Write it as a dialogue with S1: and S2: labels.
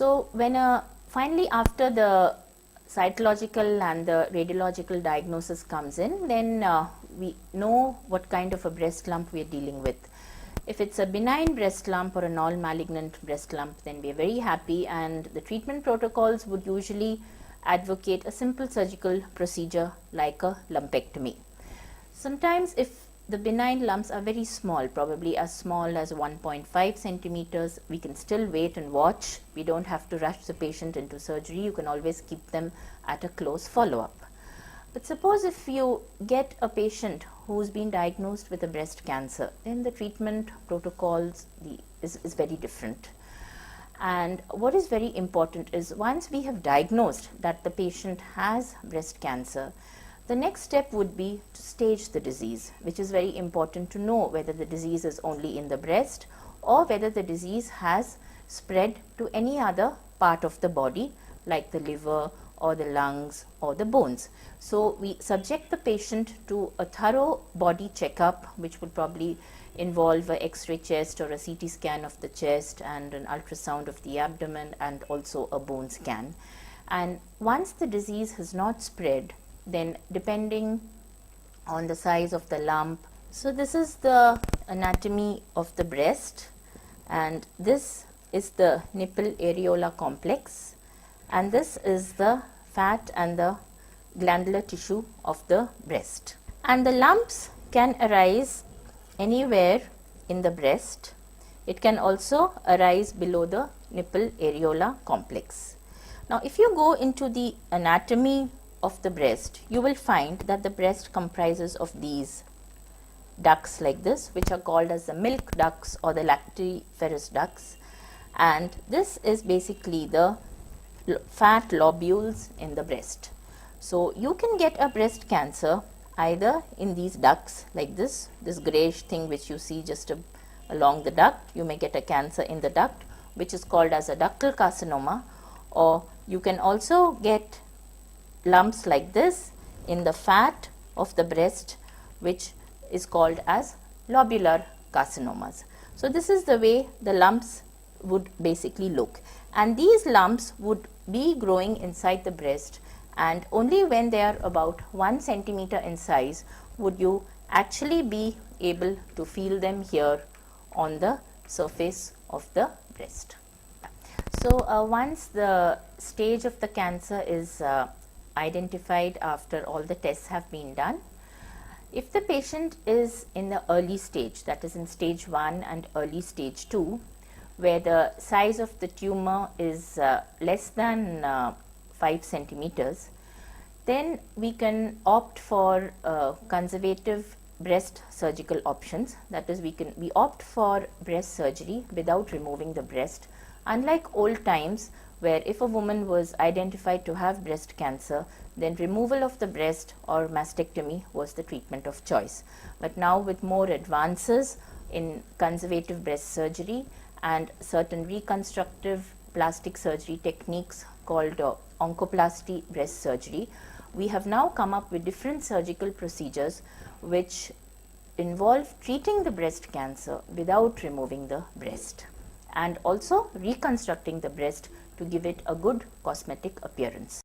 S1: So finally after the cytological and the radiological diagnosis comes in, then we know what kind of a breast lump we are dealing with. If it's a benign breast lump or a non-malignant breast lump, then we are very happy, and the treatment protocols would usually advocate a simple surgical procedure like a lumpectomy. Sometimes if the benign lumps are very small, probably as small as 1.5 centimeters, we can still wait and watch. We don't have to rush the patient into surgery. You can always keep them at a close follow-up. But suppose if you get a patient who's been diagnosed with a breast cancer, then the treatment protocols is very different. And what is very important is, once we have diagnosed that the patient has breast cancer, the next step would be to stage the disease, which is very important to know whether the disease is only in the breast or whether the disease has spread to any other part of the body, like the liver or the lungs or the bones. So we subject the patient to a thorough body checkup, which would probably involve an X-ray chest or a CT scan of the chest and an ultrasound of the abdomen and also a bone scan. And once the disease has not spread, then depending on the size of the lump, so this is the anatomy of the breast, and this is the nipple areola complex, and this is the fat and the glandular tissue of the breast. And the lumps can arise anywhere in the breast. It can also arise below the nipple areola complex. Now, if you go into the anatomy of the breast, you will find that the breast comprises of these ducts like this, which are called as the milk ducts or the lactiferous ducts, and this is basically the fat lobules in the breast. So you can get a breast cancer either in these ducts like this grayish thing which you see just along the duct. You may get a cancer in the duct, which is called as a ductal carcinoma, or you can also get lumps like this in the fat of the breast, which is called as lobular carcinomas. So this is the way the lumps would basically look, and these lumps would be growing inside the breast, and only when they are about 1 centimeter in size would you actually be able to feel them here on the surface of the breast. So once the stage of the cancer is identified after all the tests have been done, if the patient is in the early stage, that is in stage 1 and early stage 2, where the size of the tumor is less than 5 centimeters, then we can opt for conservative breast surgical options. That is, we opt for breast surgery without removing the breast, unlike old times where if a woman was identified to have breast cancer, then removal of the breast or mastectomy was the treatment of choice. But now, with more advances in conservative breast surgery and certain reconstructive plastic surgery techniques called oncoplasty breast surgery, we have now come up with different surgical procedures which involve treating the breast cancer without removing the breast, and also reconstructing the breast to give it a good cosmetic appearance.